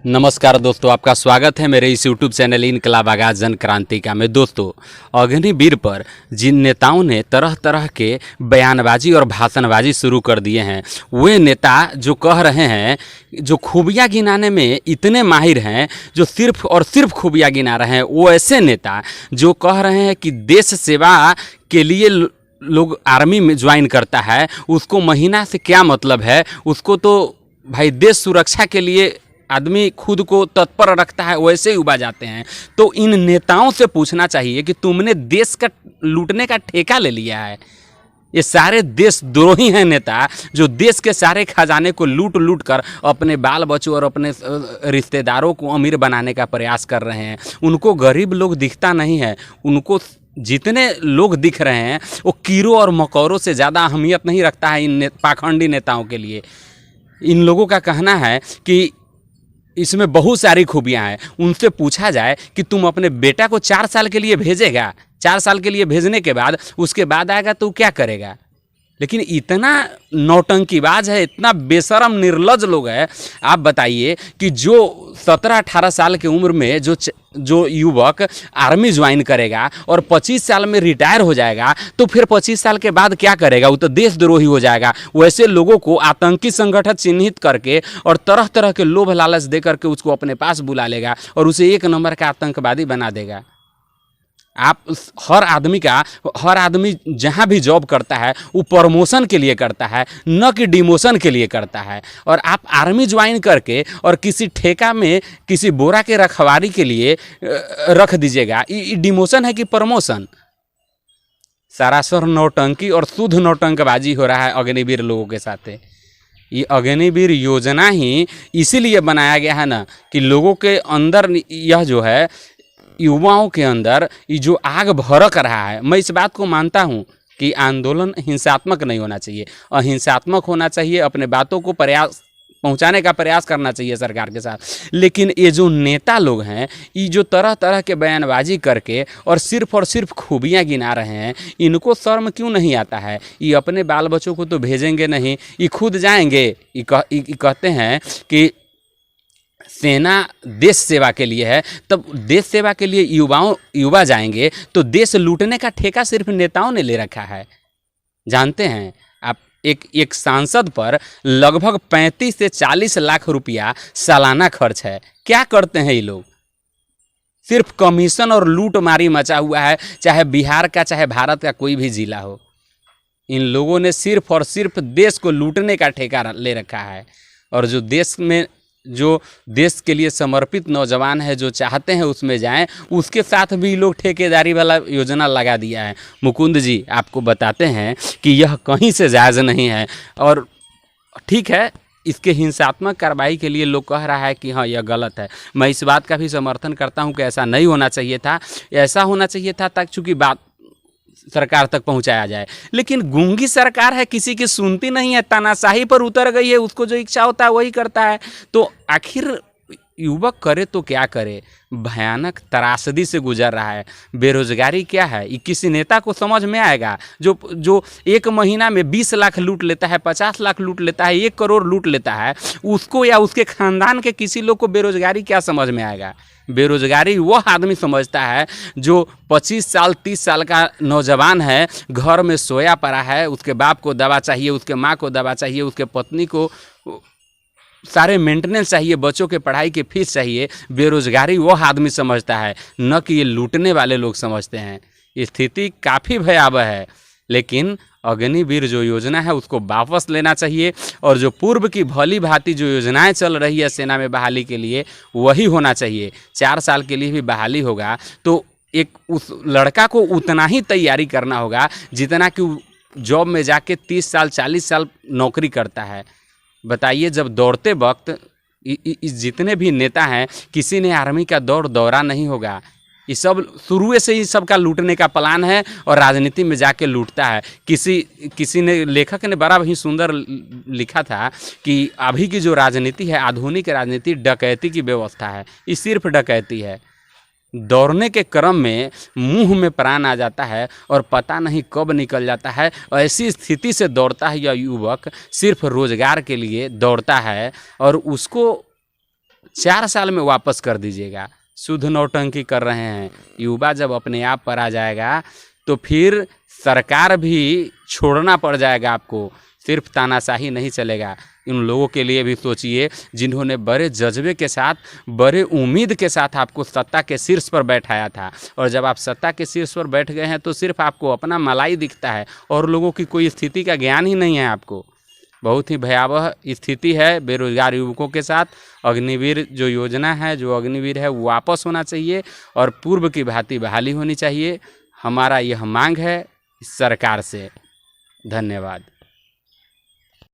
नमस्कार दोस्तों, आपका स्वागत है मेरे इस यूट्यूब चैनल इनकलाब आगाज़ जन क्रांति का में। दोस्तों, अग्निवीर पर जिन नेताओं ने तरह तरह के बयानबाजी और भाषणबाजी शुरू कर दिए हैं, वे नेता जो कह रहे हैं, जो खूबियाँ गिनाने में इतने माहिर हैं, जो सिर्फ और सिर्फ खूबियाँ गिना रहे हैं, वो ऐसे नेता जो कह रहे हैं कि देश सेवा के लिए लोग आर्मी में ज्वाइन करता है, उसको महीना से क्या मतलब है, उसको तो भाई देश सुरक्षा के लिए आदमी खुद को तत्पर रखता है, वैसे ही उबा जाते हैं। तो इन नेताओं से पूछना चाहिए कि तुमने देश का लूटने का ठेका ले लिया है। ये सारे देशद्रोही हैं नेता, जो देश के सारे खजाने को लूट लूट कर अपने बाल बच्चों और अपने रिश्तेदारों को अमीर बनाने का प्रयास कर रहे हैं। उनको गरीब लोग दिखता नहीं है, उनको जितने लोग दिख रहे हैं वो कीड़ों और मकोड़ों से ज़्यादा अहमियत नहीं रखता है इन पाखंडी नेताओं के लिए। इन लोगों का कहना है कि इसमें बहुत सारी खूबियां हैं। उनसे पूछा जाए कि तुम अपने बेटा को 4 साल के लिए भेजेगा, 4 साल के लिए भेजने के बाद उसके बाद आएगा तो क्या करेगा। लेकिन इतना नौटंकीबाज है, इतना बेशरम निर्लज लोग है। आप बताइए कि जो 17-18 साल की उम्र में जो युवक आर्मी ज्वाइन करेगा और 25 साल में रिटायर हो जाएगा, तो फिर 25 साल के बाद क्या करेगा? वो तो देशद्रोही हो जाएगा। वैसे लोगों को आतंकी संगठन चिन्हित करके और तरह तरह के लोभ लालच दे करके उसको अपने पास बुला लेगा और उसे 1 नंबर का आतंकवादी बना देगा। आप हर आदमी जहाँ भी जॉब करता है वो प्रमोशन के लिए करता है, न कि डिमोशन के लिए करता है। और आप आर्मी ज्वाइन करके और किसी ठेका में किसी बोरा के रखवारी के लिए रख दीजिएगा, ये डिमोशन है कि प्रमोशन? सरासर नौटंकी और शुद्ध नौटंकबाजी हो रहा है अग्निवीर लोगों के साथ। ये अग्निवीर योजना ही इसीलिए बनाया गया है ना, कि लोगों के अंदर यह जो है, युवाओं के अंदर ये जो आग भड़क रहा है। मैं इस बात को मानता हूँ कि आंदोलन हिंसात्मक नहीं होना चाहिए, अहिंसात्मक होना चाहिए। अपने बातों को पहुंचाने का प्रयास करना चाहिए सरकार के साथ। लेकिन ये जो नेता लोग हैं, ये जो तरह तरह के बयानबाजी करके और सिर्फ खूबियां गिना रहे हैं, इनको शर्म क्यों नहीं आता है? ये अपने बाल बच्चों को तो भेजेंगे नहीं, ये खुद जाएंगे। ये कहते हैं कि सेना देश सेवा के लिए है, तब देश सेवा के लिए युवा जाएंगे तो देश लूटने का ठेका सिर्फ नेताओं ने ले रखा है। जानते हैं आप, एक सांसद पर लगभग 35 से 40 लाख रुपया सालाना खर्च है। क्या करते हैं ये लोग? सिर्फ कमीशन और लूट मारी मचा हुआ है, चाहे बिहार का चाहे भारत का कोई भी जिला हो। इन लोगों ने सिर्फ और सिर्फ देश को लूटने का ठेका ले रखा है। और जो देश के लिए समर्पित नौजवान है, जो चाहते हैं उसमें जाएं, उसके साथ भी लोग ठेकेदारी वाला योजना लगा दिया है। मुकुंद जी आपको बताते हैं कि यह कहीं से जायज़ नहीं है। और ठीक है, इसके हिंसात्मक कार्रवाई के लिए लोग कह रहा है कि हाँ यह गलत है। मैं इस बात का भी समर्थन करता हूँ कि ऐसा नहीं होना चाहिए था। ऐसा होना चाहिए था तक चूँकि बात सरकार तक पहुंचाया जाए। लेकिन गूंगी सरकार है, किसी की सुनती नहीं है, तानाशाही पर उतर गई है, उसको जो इच्छा होता है वही करता है। तो आखिर युवक करे तो क्या करे? भयानक त्रासदी से गुजर रहा है। बेरोजगारी क्या है, ये किसी नेता को समझ में आएगा? जो 1 महीना में 20 लाख लूट लेता है, 50 लाख लूट लेता है, 1 करोड़ लूट लेता है, उसको या उसके खानदान के किसी लोग को बेरोजगारी क्या समझ में आएगा? बेरोजगारी वह आदमी समझता है जो 25 साल 30 साल का नौजवान है, घर में सोया पड़ा है, उसके बाप को दवा चाहिए, उसके माँ को दवा चाहिए, उसके पत्नी को सारे मेंटेनेंस चाहिए, बच्चों के पढ़ाई की फीस चाहिए। बेरोजगारी वह आदमी समझता है, न कि ये लूटने वाले लोग समझते हैं। स्थिति काफ़ी भयावह है। लेकिन अग्निवीर जो योजना है उसको वापस लेना चाहिए, और जो पूर्व की भली भांति जो योजनाएं चल रही है सेना में बहाली के लिए, वही होना चाहिए। 4 साल के लिए भी बहाली होगा तो एक उस लड़का को उतना ही तैयारी करना होगा जितना कि जॉब में जाके 30 साल 40 साल नौकरी करता है। बताइए, जब दौड़ते वक्त जितने भी नेता हैं, किसी ने आर्मी का दौरा नहीं होगा। ये सब शुरू से ही सबका लूटने का प्लान है और राजनीति में जाके लूटता है। किसी ने, लेखक ने बड़ा ही सुंदर लिखा था कि अभी की जो राजनीति है, आधुनिक राजनीति डकैती की व्यवस्था है। ये सिर्फ डकैती है। दौड़ने के क्रम में मुंह में प्राण आ जाता है और पता नहीं कब निकल जाता है। ऐसी स्थिति से दौड़ता है यह युवक, सिर्फ रोजगार के लिए दौड़ता है और उसको 4 साल में वापस कर दीजिएगा। शुद्ध नौटंकी कर रहे हैं। युवा जब अपने आप पर आ जाएगा तो फिर सरकार भी छोड़ना पड़ जाएगा आपको, सिर्फ तानाशाही नहीं चलेगा। इन लोगों के लिए भी सोचिए जिन्होंने बड़े जज्बे के साथ, बड़े उम्मीद के साथ आपको सत्ता के शीर्ष पर बैठाया था, और जब आप सत्ता के शीर्ष पर बैठ गए हैं तो सिर्फ आपको अपना मलाई दिखता है और लोगों की कोई स्थिति का ज्ञान ही नहीं है आपको। बहुत ही भयावह स्थिति है बेरोजगार युवकों के साथ। अग्निवीर जो योजना है, जो अग्निवीर है, वो वापस होना चाहिए और पूर्व की भांति बहाली होनी चाहिए। हमारा यह मांग है सरकार से। धन्यवाद।